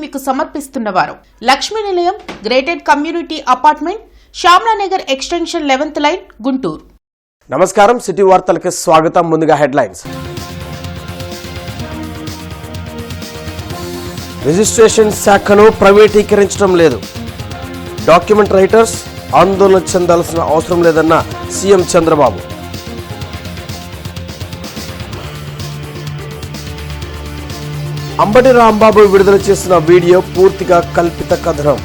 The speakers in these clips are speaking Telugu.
మీకు సమర్పిస్తున్నవారు Lakshmi Nilayam gated community apartment Shyamalanagar extension 11th line Guntur. నమస్కారం, సిటీ వార్తలకు స్వాగతం. ముందుగా హెడ్లైన్స్. రిజిస్ట్రేషన్ శాఖను ప్రైవేటీకరించడం లేదు. డాక్యుమెంట్ రైటర్స్ ఆందోళన చెందాల్సిన అవసరం లేదన్న సీఎం చంద్రబాబు. అంబటి రాంబాబు విడుదల చేసిన వీడియో పూర్తిగా కల్పిత కథనం.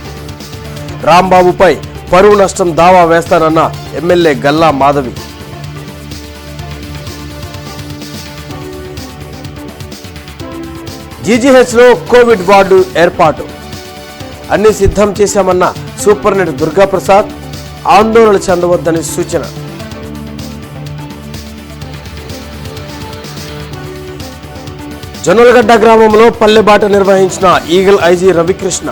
రాంబాబుపై పరువు నష్టం దావా వేస్తానన్న ఎమ్మెల్యే గల్లా మాధవి. జీజీహెచ్లో కోవిడ్ వార్డు ఏర్పాటు అన్ని సిద్ధం చేశామన్న సూపరింటెండెంట్ దుర్గాప్రసాద్. ఆందోళన చెందవద్దని సూచన. జొన్నలగడ్డ గ్రామంలో పల్లెబాట నిర్వహించిన ఈగల్ ఐజీ రవికృష్ణ.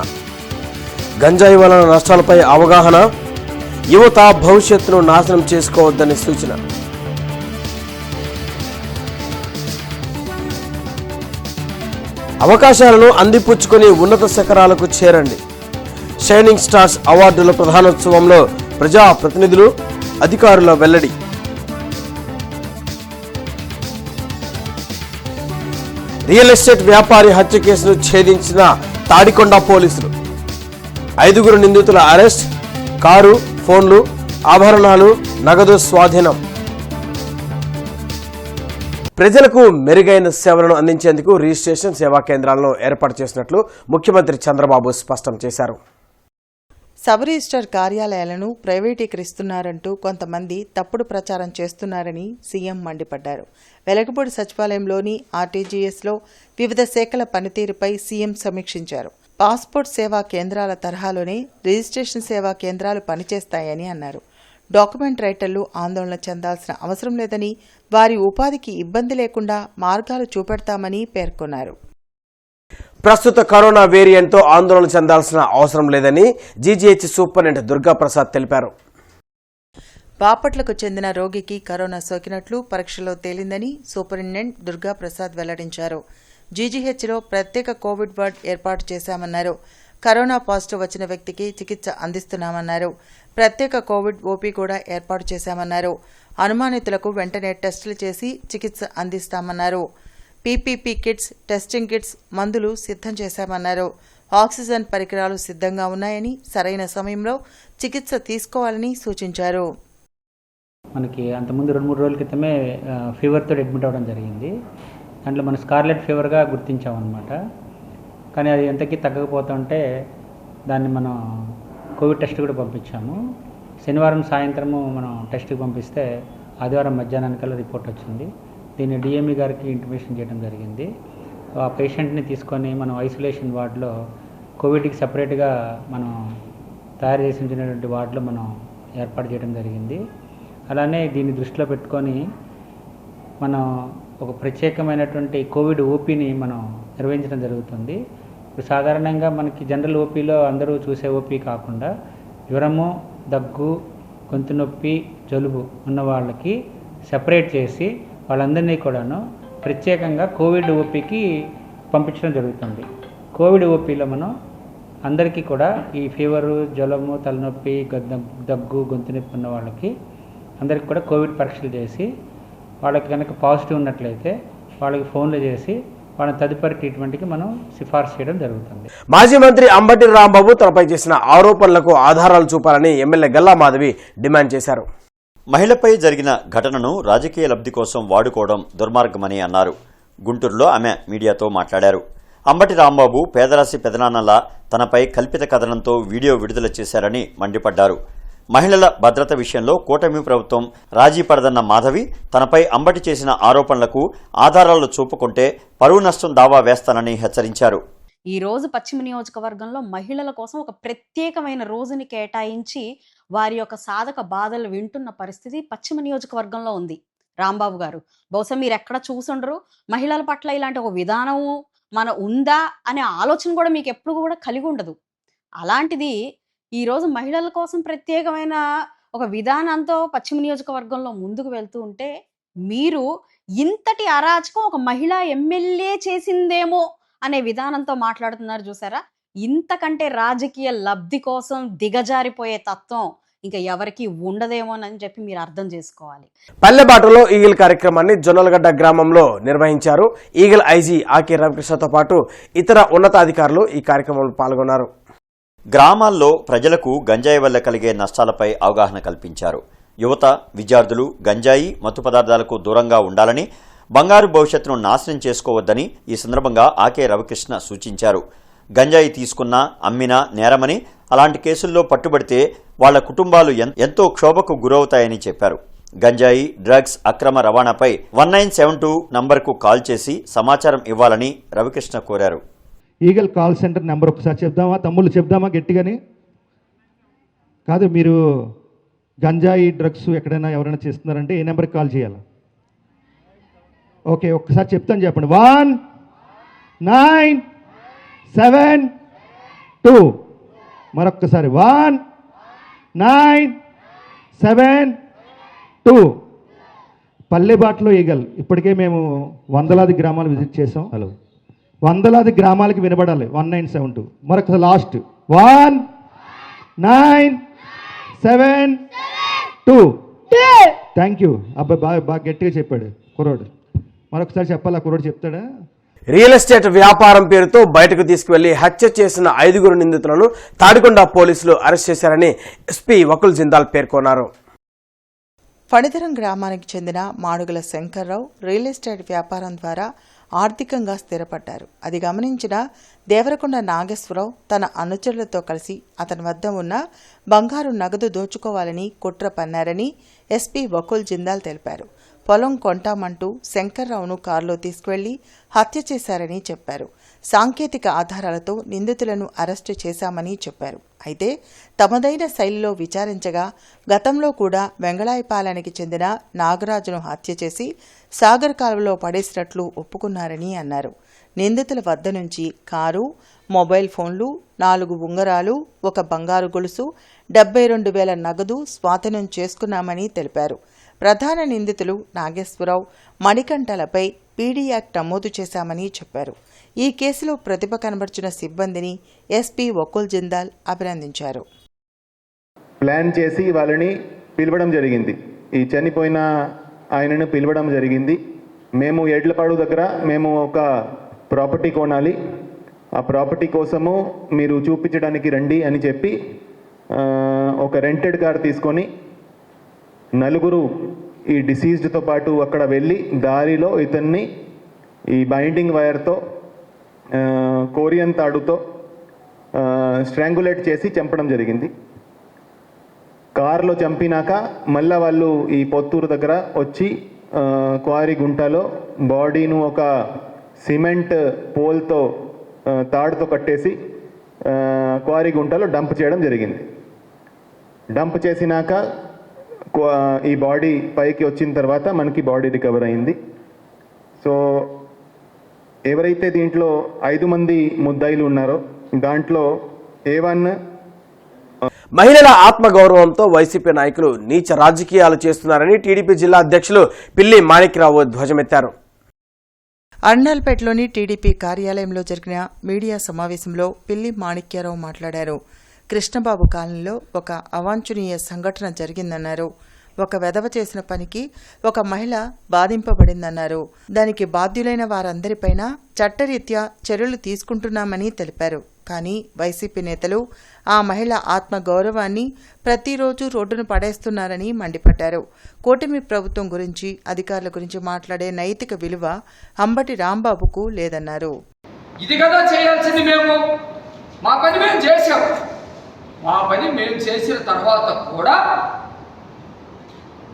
గంజాయి వలన నష్టాలపై అవగాహన, యువత భవిష్యత్తును నాశనం చేసుకోవద్దని సూచన. అవకాశాలను అందిపుచ్చుకొని ఉన్నత శిఖరాలకు చేరండి. షైనింగ్ స్టార్స్ అవార్డుల ప్రధానోత్సవంలో ప్రజా ప్రతినిధులు, అధికారుల వెల్లడి. రియల్ ఎస్టేట్ వ్యాపారి హత్య కేసును ఛేదించిన తాడికొండ పోలీసులు. 5 నిందితుల అరెస్ట్. కారు, ఫోన్లు, ఆభరణాలు, నగదు స్వాధీనం. ప్రజలకు మెరుగైన సేవలను అందించేందుకు రిజిస్ట్రేషన్ సేవా కేంద్రాలను ఏర్పాటు చేసినట్లు ముఖ్యమంత్రి చంద్రబాబు స్పష్టం చేశారు. సబ్ రిజిస్టర్ కార్యాలయాలను ప్రైవేటీకరిస్తున్నారంటూ కొంతమంది తప్పుడు ప్రచారం చేస్తున్నారని సీఎం మండిపడ్డారు. వెలగపూడి సచివాలయంలోని ఆర్టీజీఎస్లో వివిధ శాఖల పనితీరుపై సీఎం సమీక్షించారు. పాస్పోర్ట్ సేవా కేంద్రాల తరహాలోనే రిజిస్ట్రేషన్ సేవా కేంద్రాలు పనిచేస్తాయని అన్నారు. డాక్యుమెంట్ రైటర్లు ఆందోళన చెందాల్సిన అవసరం లేదని, వారి ఉపాధికి ఇబ్బంది లేకుండా మార్గాలు చూపెడతామని పేర్కొన్నారు. ప్రస్తుత కరోనా వేరియంట్తో ఆందోళన చెందాల్సిన అవసరం లేదని జీజీహెచ్ సూపరింటెండెంట్ దుర్గాప్రసాద్ తెలిపారు. బాపట్లకు చెందిన రోగికి కరోనా సోకినట్లు పరీక్షలో తేలిందని సూపరింటెండెంట్ దుర్గాప్రసాద్ వెల్లడించారు. జీజీహెచ్లో ప్రత్యేక కోవిడ్ వార్డ్ ఏర్పాటు చేశామన్నారు. కరోనా పాజిటివ్ వచ్చిన వ్యక్తికి చికిత్స అందిస్తున్నామన్నారు. ప్రత్యేక కోవిడ్ ఓపీ కూడా ఏర్పాటు చేశామన్నారు. అనుమానితులకు వెంటనే టెస్టులు చేసి చికిత్స అందిస్తామన్నారు. పీపీపీ కిట్స్, టెస్టింగ్ కిట్స్, మందులు సిద్ధం చేశామన్నారు. ఆక్సిజన్ పరికరాలు సిద్ధంగా ఉన్నాయని, సరైన సమయంలో చికిత్స తీసుకోవాలని సూచించారు. మనకి అంతకుముందు 2-3 రోజుల క్రితమే ఫీవర్తో అడ్మిట్ అవ్వడం జరిగింది. దాంట్లో మనం స్కార్లెట్ ఫీవర్గా గుర్తించామన్నమాట. కానీ అది ఎంతకీ తగ్గకపోతుంటే దాన్ని మనం కోవిడ్ టెస్ట్ కూడా పంపించాము. శనివారం సాయంత్రము మనం టెస్ట్కి పంపిస్తే ఆదివారం మధ్యాహ్నానికల్లా రిపోర్ట్ వచ్చింది. దీన్ని డిఎంఈ గారికి ఇంటిమేషన్ చేయడం జరిగింది. ఆ పేషెంట్ని తీసుకొని మనం ఐసోలేషన్ వార్డులో కోవిడ్కి సపరేట్గా మనం తయారు చేసి ఉంచినటువంటి వార్డులో మనం ఏర్పాటు చేయడం జరిగింది. అలానే దీన్ని దృష్టిలో పెట్టుకొని మనం ఒక ప్రత్యేకమైనటువంటి కోవిడ్ ఓపీని మనం నిర్వహించడం జరుగుతుంది. ఇప్పుడు సాధారణంగా మనకి జనరల్ ఓపీలో అందరూ చూసే ఓపీ కాకుండా జ్వరము, దగ్గు, గొంతు నొప్పి, జలుబు ఉన్న వాళ్ళకి సెపరేట్ చేసి వాళ్ళందరినీ కూడాను ప్రత్యేకంగా కోవిడ్ ఓపీకి పంపించడం జరుగుతుంది. కోవిడ్ ఓపీలో మనం అందరికీ కూడా ఈ ఫీవరు, జ్వరము, తలనొప్పి, దగ్గు, గొంతు నొప్పి ఉన్న వాళ్ళకి అందరికీ కూడా కోవిడ్ పరీక్షలు చేసి వాళ్ళకి కనుక పాజిటివ్ ఉన్నట్లయితే వాళ్ళకి ఫోన్లు చేసి వాళ్ళ తదుపరి ట్రీట్మెంట్కి మనం సిఫార్సు చేయడం జరుగుతుంది. మాజీ మంత్రి అంబటి రాంబాబు తనపై చేసిన ఆరోపణలకు ఆధారాలు చూపాలని ఎమ్మెల్యే గల్లా మాధవి డిమాండ్ చేశారు. మహిళపై జరిగిన ఘటనను రాజకీయ లబ్ధి కోసం వాడుకోవడం దుర్మార్గమని అన్నారు. గుంటూరులో ఆమె మీడియాతో మాట్లాడారు. అంబటి రాంబాబు పేదరాశి పెదనాన్నలా తనపై కల్పిత కథనంతో వీడియో విడుదల చేశారని మండిపడ్డారు. మహిళల భద్రత విషయంలో కూటమి ప్రభుత్వం రాజీ పడదన్న మాధవి తనపై అంబటి చేసిన ఆరోపణలకు ఆధారాలు చూపుకుంటే పరువు నష్టం దావా వేస్తానని హెచ్చరించారు. ఈ రోజు పశ్చిమ నియోజకవర్గంలో మహిళల కోసం ఒక ప్రత్యేకమైన రోజుని కేటాయించి వారి యొక్క సాధక బాధలు వింటున్న పరిస్థితి పశ్చిమ నియోజకవర్గంలో ఉంది. రాంబాబు గారు బహుశా మీరు ఎక్కడ చూసుండరు. మహిళల పట్ల ఇలాంటి ఒక విధానము మన ఉందా అనే ఆలోచన కూడా మీకు ఎప్పుడు కూడా కలిగి ఉండదు. అలాంటిది ఈరోజు మహిళల కోసం ప్రత్యేకమైన ఒక విధానంతో పశ్చిమ నియోజకవర్గంలో ముందుకు వెళ్తూ ఉంటే మీరు ఇంతటి అరాచకం ఒక మహిళా ఎమ్మెల్యే చేసిందేమో అనే విధానంతో మాట్లాడుతున్నారు చూసారా. ఇంతకంటే రాజకీయ లబ్ధి కోసం దిగజారిపోయే తత్వం ఇంకా ఎవరికి ఉండదేమోనని చెప్పి మీరు అర్థం చేసుకోవాలి. పల్లెబాటలో ఈగిల్ కార్యక్రమాన్ని జొన్నలగడ్డ గ్రామంలో నిర్వహించారు. ఈగిల్ ఐజీ ఆకే రవికృష్ణతో పాటు ఇతర ఉన్నతాధికారులు ఈ కార్యక్రమంలో పాల్గొన్నారు. గ్రామాల్లో ప్రజలకు గంజాయి వల్ల కలిగే నష్టాలపై అవగాహన కల్పించారు. యువత, విద్యార్థులు గంజాయి, మత్తు పదార్థాలకు దూరంగా ఉండాలని, బంగారు భవిష్యత్తును నాశనం చేసుకోవద్దని ఈ సందర్భంగా ఆకే రవికృష్ణ సూచించారు. గంజాయి తీసుకున్నా, అమ్మినా నేరమని, అలాంటి కేసుల్లో పట్టుబడితే వాళ్ల కుటుంబాలు ఎంతో క్షోభకు గురవుతాయని చెప్పారు. గంజాయి, డ్రగ్స్ అక్రమ రవాణాపై 1972 నంబర్కు కాల్ చేసి సమాచారం ఇవ్వాలని రవికృష్ణ కోరారు. ఈగల్ కాల్ సెంటర్ నెంబర్ ఒకసారి చెప్దామా తమ్ముళ్ళు, చెప్దామా గట్టిగాని? కాదు, మీరు గంజాయి డ్రగ్స్ ఎక్కడైనా ఎవరైనా చేస్తున్నారంటే ఏ నెంబర్కి కాల్ చేయాలి? ఓకే, ఒక్కసారి చెప్తాను, చెప్పండి. 1972. మరొక్కసారి 1972. పల్లెబాటలో ఈగల్. ఇప్పటికే మేము వందలాది గ్రామాలు విజిట్ చేసాం. హలో, వందలాది గ్రామాలకి వినబడాలి. 1972. మరొకసారి లాస్ట్ 1972. Thank you. అబ్బాయి బాగా గట్టిగా చెప్పాడు కుర్రోడు. మరొకసారి చెప్పాలి, ఆ కుర్రోడు చెప్తాడా? రియల్ ఎస్టేట్ వ్యాపారం పేరుతో బయటకు తీసుకువెళ్లి హత్య చేసిన 5 నిందితులను తాడికొండ పోలీసులు అరెస్ట్ చేశారని ఎస్పీ వకుల్ జిందాల్ పేర్కొన్నారు. ఫణిధరం గ్రామానికి చెందిన మాడుగుల శంకర్రావు రియల్ ఎస్టేట్ వ్యాపారం ద్వారా ఆర్థికంగా స్థిరపడ్డారు. అది గమనించిన దేవరకొండ నాగేశ్వరరావు తన అనుచరులతో కలిసి అతని వద్ద ఉన్న బంగారు నగదు దోచుకోవాలని కుట్ర పన్నారని ఎస్పీ వకుల్ జిందాల్ తెలిపారు. పొలం కొంటామంటూ శంకర్రావును కారులో తీసుకువెళ్లి హత్య చేశారని చెప్పారు. సాంకేతిక ఆధారాలతో నిందితులను అరెస్టు చేశామని చెప్పారు. అయితే తమదైన శైలిలో విచారించగా గతంలో కూడా వెంగళాయపాలెనికి చెందిన నాగరాజును హత్య చేసి సాగర్ కాలువలో పడేసినట్లు ఒప్పుకున్నారని అన్నారు. నిందితుల వద్ద నుంచి కారు, మొబైల్ ఫోన్లు, 4 ఉంగరాలు, 1 బంగారు గొలుసు, 72,000 నగదు స్వాధీనం చేసుకున్నామని తెలిపారు. ప్రధాన నిందితులు నాగేశ్వరరావు, మణికంఠలపై పీడీ యాక్ట్ నమోదు చేశామని చెప్పారు. ఈ కేసులో ప్రతిభ కనబర్చిన సిబ్బందిని ఎస్పీ వకుల్ జిందాల్ అభినందించారు. ప్లాన్ చేసి వాళ్ళని పిలవడం జరిగింది. ఈ చనిపోయిన ఆయనను పిలవడం జరిగింది. మేము ఎడ్లపాడు దగ్గర మేము ఒక ప్రాపర్టీ కొనాలి, ఆ ప్రాపర్టీ కోసము మీరు చూపించడానికి రండి అని చెప్పి ఒక రెంటెడ్ కార్ తీసుకొని 4 ఈ డిసీజ్డ్తో పాటు అక్కడ వెళ్ళి దారిలో ఇతన్ని ఈ బైండింగ్ వైర్తో కోరియన్ తాడుతో స్ట్రాంగులేట్ చేసి చంపడం జరిగింది. కారులో చంపినాక మళ్ళా వాళ్ళు ఈ పొత్తూరు దగ్గర వచ్చి క్వారీ గుంటలో బాడీను ఒక సిమెంట్ పోల్తో తాడుతో కట్టేసి క్వారీ గుంటలో డంప్ చేయడం జరిగింది. డంప్ చేసినాక ఈ బాడీ పైకి వచ్చిన తర్వాత మనకి బాడీ రికవర్ అయింది. సో ఎవరైతే దీంట్లో 5 మంది ముద్దాయిలు ఉన్నారో దాంట్లో A1 మహిళల ఆత్మగౌరవంతో వైసీపీ నాయకులు నీచ రాజకీయాలు చేస్తున్నారని టీడీపీ జిల్లా అధ్యక్షులు పిల్లి మాణిక్రావు ధ్వజమెత్తారు. అర్నాల్పేటలోని టీడీపీ కార్యాలయంలో జరిగిన మీడియా సమావేశంలో పిల్లి మాణిక్యారావు మాట్లాడారు. కృష్ణబాబు కాలనీలో ఒక అవాంఛనీయ సంఘటన జరిగిందన్నారు. ఒక వెధవ చేసిన పనికి ఒక మహిళ బాధింపబడిందన్నారు. దానికి బాధ్యులైన వారందరిపైన చట్టరీత్యా చర్యలు తీసుకుంటున్నామని తెలిపారు. కానీ వైసీపీ నేతలు ఆ మహిళ ఆత్మ గౌరవాన్ని ప్రతిరోజు రోడ్డును పడేస్తున్నారని మండిపడ్డారు. కూటమి ప్రభుత్వం గురించి, అధికారుల గురించి మాట్లాడే నైతిక విలువ అంబటి రాంబాబుకు లేదన్నారు. ఇది కదా చేయాల్సింది. మేము మా పని మేము చేసాం. మా పని మేము చేసిన తర్వాత కూడా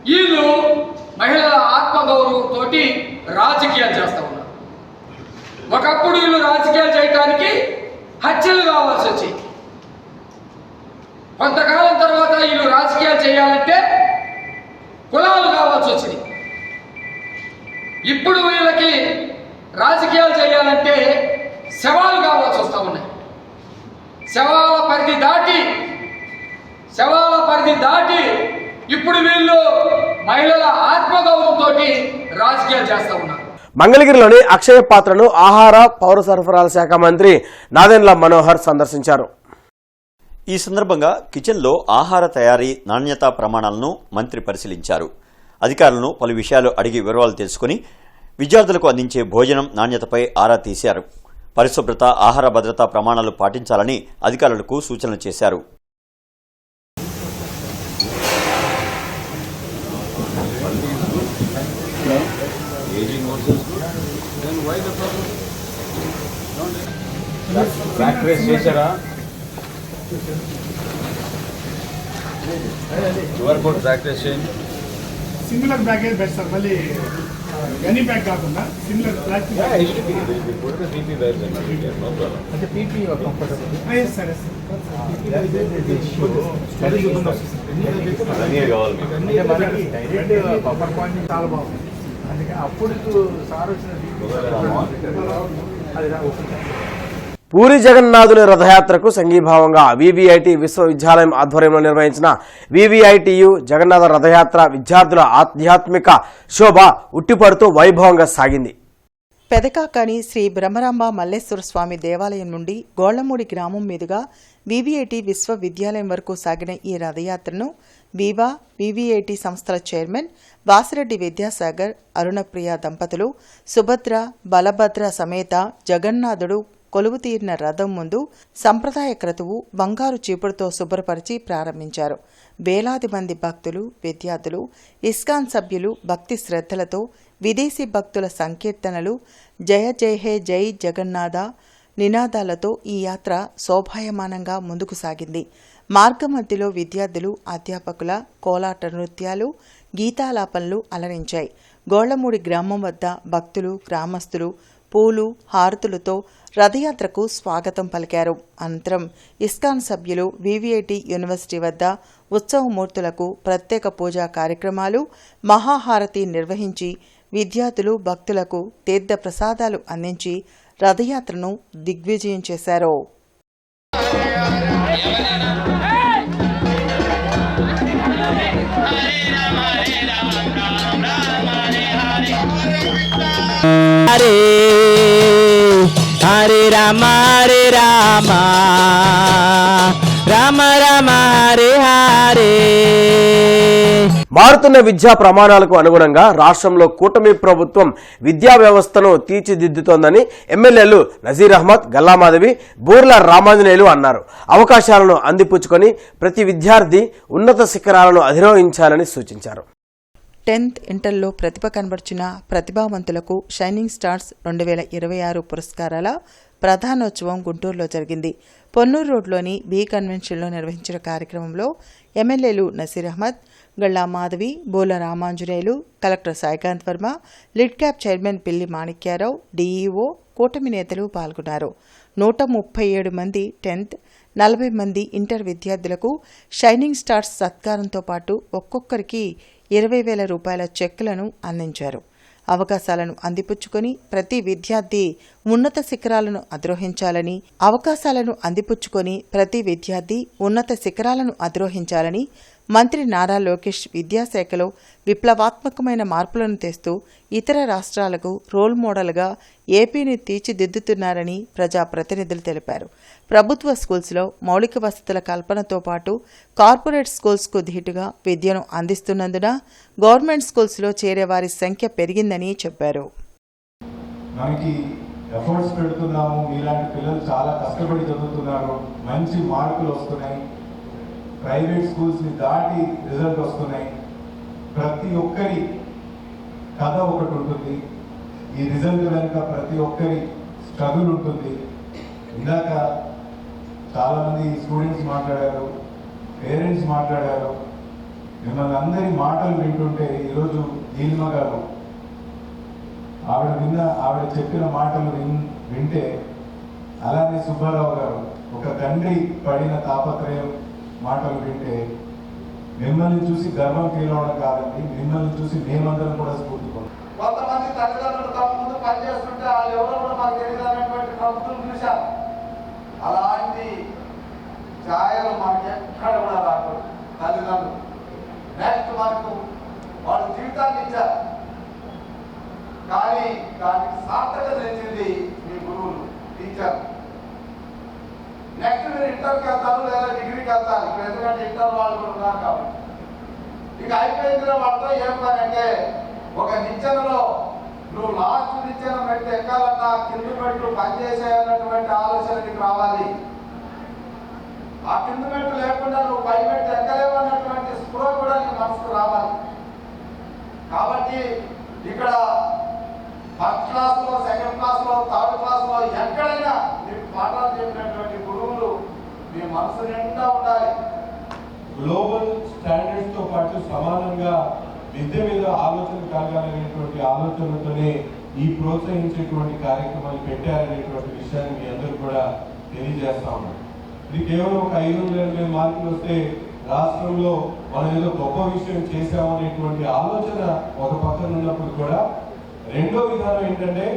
వీళ్ళు మహిళల ఆత్మగౌరవంతో రాజకీయాలు చేస్తూ ఉన్నారు. ఒకప్పుడు వీళ్ళు రాజకీయాలు చేయడానికి హత్యలు కావాల్సి వచ్చాయి. కొంతకాలం తర్వాత వీళ్ళు రాజకీయాలు చేయాలంటే కులాలు కావాల్సి వచ్చింది. ఇప్పుడు వీళ్ళకి రాజకీయాలు చేయాలంటే శవాలు కావాల్సి వస్తూ ఉన్నాయి. శవాల పరిధి దాటి ఇప్పుడు వీళ్ళు మహిళల ఆత్మగౌరవంతో రాజకీయాలు చేస్తూ ఉన్నారు. మంగళగిరిలోని అక్షయ పాత్రను ఆహార పౌర సరఫరాల శాఖ మంత్రి నాదెండ్ల మనోహర్ సందర్శించారు. ఈ సందర్భంగా కిచెన్లో ఆహార తయారీ నాణ్యతా ప్రమాణాలను మంత్రి పరిశీలించారు. అధికారులను పలు విషయాలు అడిగి వివరాలు తెలుసుకుని విద్యార్థులకు అందించే భోజనం నాణ్యతపై ఆరా తీశారు. పరిశుభ్రత, ఆహార భద్రతా ప్రమాణాలు పాటించాలని అధికారులకు సూచనలు చేశారు. సిమిలర్ బ్యాగేజ్ బెస్ట్ సార్, మళ్ళీ గనీ బ్యాగ్ కాకుండా సిమిలర్ ప్లాస్టిక్ అంటే పీపీ కంఫర్టబుల్ సరే బఫర్ పాయింట్ చాలా బాగుంది. అందుకే అప్పుడు సార్ వచ్చిన పూరి జగన్నాథుని రథయాత్రకు సంఘీభావంగా వివిఐటి విశ్వవిద్యాలయం ఆధ్వర్యంలో నిర్వహించిన వివిఐటియు జగన్నాథ రథయాత్ర విద్యార్థుల ఆధ్యాత్మిక శోభ ఉట్టిపడుతూ వైభవంగా సాగింది. పెదకాకాని శ్రీ బ్రహ్మరాంబ మల్లేశ్వర స్వామి దేవాలయం నుండి గోళ్లమూడి గ్రామం మీదుగా వివిఐటి విశ్వవిద్యాలయం వరకు సాగిన ఈ రథయాత్రను వివిఐటి సంస్థల చైర్మన్ వాసిరెడ్డి విద్యాసాగర్, అరుణప్రియ దంపతులు సుభద్ర, బలభద్ర సమేత జగన్నాథుడు కొలువు తీరిన రథం ముందు సంప్రదాయ క్రతువు బంగారు చీపుడుతో శుభ్రపరిచి ప్రారంభించారు. వేలాది మంది భక్తులు, విద్యార్థులు, ఇస్కాన్ సభ్యులు భక్తి శ్రద్ధలతో విదేశీ భక్తుల సంకీర్తనలు, జయ జయ హే జై జగన్నాథ నినాదాలతో ఈ యాత్ర శోభాయమానంగా ముందుకు సాగింది. మార్గమధ్యలో విద్యార్థులు, అధ్యాపకుల కోలాట నృత్యాలు, గీతాలాపనలు అలరించాయి. గోళ్లమూడి గ్రామం వద్ద భక్తులు, గ్రామస్తులు పూలు, హారతులతో రథయాత్రకు స్వాగతం పలికారు. అనంతరం ఇస్కాన్ సభ్యులు వివిఐటి యూనివర్సిటీ వద్ద ఉత్సవమూర్తులకు ప్రత్యేక పూజా కార్యక్రమాలు, మహాహారతి నిర్వహించి విద్యార్థులు, భక్తులకు తీర్థ ప్రసాదాలు అందించి రథయాత్రను దిగ్విజయం చేశారు. హరే హరే రామ హరే రామ రామ రామ హరే హరే. మారుతున్న విద్యా ప్రమాణాలకు అనుగుణంగా రాష్ట్రంలో కూటమి ప్రభుత్వం విద్యా వ్యవస్థను తీర్చిదిద్దుతోందని ఎమ్మెల్యేలు నజీర్ అహ్మద్, గల్లామాధవి, బూర్ల రామాంజనేయులు అన్నారు. అవకాశాలను అందిపుచ్చుకొని ప్రతి విద్యార్థి ఉన్నత శిఖరాలను అధిరోహించాలని సూచించారు. 10th ఇంటర్లో ప్రతిభ కనబర్చిన ప్రతిభావంతులకు షైనింగ్ స్టార్స్ 2026 పురస్కారాల ప్రధానోత్సవం గుంటూరులో జరిగింది. పొన్నూరు రోడ్లోని బి కన్వెన్షన్లో నిర్వహించిన కార్యక్రమంలో ఎమ్మెల్యేలు Naseer Ahmed, Galla Madhavi, Bola Ramanjaneyulu, collector Saikanth Varma, Lidcap chairman Pilli Manikyarao, DEO, కూటమి నేతలు పాల్గొన్నారు. 137 మంది 10th, 40 మంది ఇంటర్ విద్యార్థులకు షైనింగ్ స్టార్స్ సత్కారంతో పాటు ఒక్కొక్కరికి 20,000 రూపాయల చెక్కులను అందించారు. అవకాశాలను అందిపుచ్చుకొని ప్రతి విద్యార్థి ఉన్నత శిఖరాలను అధిరోహించాలని మంత్రి నారా లోకేష్ విద్యాశాఖలో విప్లవాత్మకమైన మార్పులను తెస్తూ ఇతర రాష్ట్రాలకు రోల్ మోడల్గా ఏపీని తీర్చిదిద్దుతున్నారని ప్రజాప్రతినిధులు తెలిపారు. ప్రభుత్వ స్కూల్స్లో మౌలిక వసతుల కల్పనతో పాటు కార్పొరేట్ స్కూల్స్కు ధీటుగా విద్యను అందిస్తున్నందున గవర్నమెంట్ స్కూల్స్లో చేరే వారి సంఖ్య పెరిగిందని చెప్పారు. మనకి ఎఫర్ట్స్ పెడుతున్నాము, మీలాంటి పిల్లలు చాలా కష్టపడి చదువుతున్నారు, మంచి మార్కులు వస్తున్నాయి, ప్రైవేట్ స్కూల్స్ని దాటి రిజల్ట్ వస్తున్నాయి. ప్రతి ఒక్కరి కథ ఒకటి ఉంటుంది, ఈ రిజల్ట్ వెనుక ప్రతి ఒక్కరి స్ట్రగుల్ ఉంటుంది. ఇందాక చాలామంది స్టూడెంట్స్ మాట్లాడారు, పేరెంట్స్ మాట్లాడారు. మిమ్మల్ని అందరి మాటలు వింటుంటే ఈరోజు నీలిమ గారు ఆవిడ చెప్పిన మాటలు వింటే, అలానే సుబ్బారావు గారు ఒక తండ్రి పడిన తాపత్రయం మాటలు వింటే మిమ్మల్ని చూసి గర్వం ఫీల్ అవడం కాదండి, మిమ్మల్ని చూసి మేమందరం కూడా స్ఫూర్తిపోతాం. కొంతమంది తల్లిదండ్రులు తమ ముందు పనిచేస్తుంటే వాళ్ళు ఎవరో కూడా మాకు తెలియదు అనేటువంటి ప్రభుత్వం చూశాం. అలాంటి ఛాయలు మనకి ఎక్కడ కూడా రాకూడదు. తల్లిదండ్రులు నెక్స్ట్ మనకు వాళ్ళ జీవితాన్ని ఇచ్చారు, కానీ దానికి సార్థకత తెచ్చింది మీ గురువులు, టీచర్. నెక్స్ట్ మీరు ఇంటర్కి వెళ్తారు లేదా డిగ్రీకి వెళ్తారు, ఇప్పుడు ఎందుకంటే ఇంటర్ వాళ్ళు కూడా ఉన్నారు కాబట్టి. ఇక అయిపోయిందిలో వాళ్ళతో ఏం పని అంటే, ఒక నిచ్చెనలో నువ్వు లాస్ట్ నిచ్చెన మెట్టు ఎక్కాలన్నా కింద మెట్లు పనిచేసేటటువంటి ఆలోచన నీకు రావాలి. ఆ కింద మెట్టు లేకుండా నువ్వు పై మెట్టు ఎక్కలేవు అన్నటువంటి స్పృహ కూడా నీ మనసుకు రావాలి. కాబట్టి ఇక్కడ ఫస్ట్ క్లాస్లో, సెకండ్ క్లాస్లో, థర్డ్ క్లాస్లో ఎక్కడైనా మీకు పాఠాలు చెప్పినటువంటి గురువులు మీ మనసు నిండా ఉండాలి. గ్లోబల్ స్టాండర్డ్స్ తో పాటు సమానంగా విద్య మీద ఆలోచన కలగాలనేటువంటి ఆలోచనతోనే ఈ ప్రోత్సహించేటువంటి కార్యక్రమాలు పెట్టారనేటువంటి విషయాన్ని మీ అందరూ కూడా తెలియజేస్తా ఉన్నాం. ఇది కేవలం ఒక 580 మార్కులు వస్తే రాష్ట్రంలో మనం ఏదో గొప్ప విషయం చేశామనేటువంటి ఆలోచన ఒక పక్కన ఉన్నప్పుడు కూడా, రెండో విధానం ఏంటంటే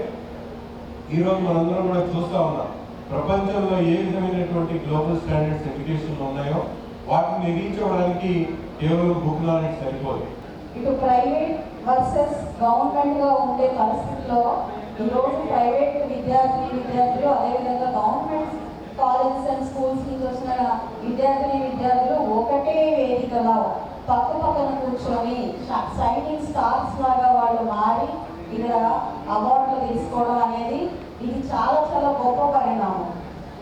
ఈరోజు మనందరం కూడా చూస్తా ఉన్నాం, ప్రపంచంలో ఏ విధమైనటువంటి గ్లోబల్ స్టాండర్డ్స్ ఎడ్యుకేషన్ ఉన్నాయో వాటిని రీచ్ అవ్వడానికి కేవలం బుక్ నాలెడ్జ్ సరిపోదు. ఇటు ప్రైవేట్ వర్సెస్ గవర్నమెంట్ గా ఉండే పరిస్థితుల్లో ఈరోజు ప్రైవేట్ విద్యార్థులు అదేవిధంగా గవర్నమెంట్ కాలేజెస్ అండ్ స్కూల్స్ నుంచి వచ్చిన విద్యార్థులు ఒకటే వేదికలో పక్క పక్కన కూర్చొని షైనింగ్ స్టార్స్ లాగా వాళ్ళు మారి ఇక్కడ అవార్డులు తీసుకోవడం అనేది ఇది చాలా చాలా గొప్ప పరిణామం.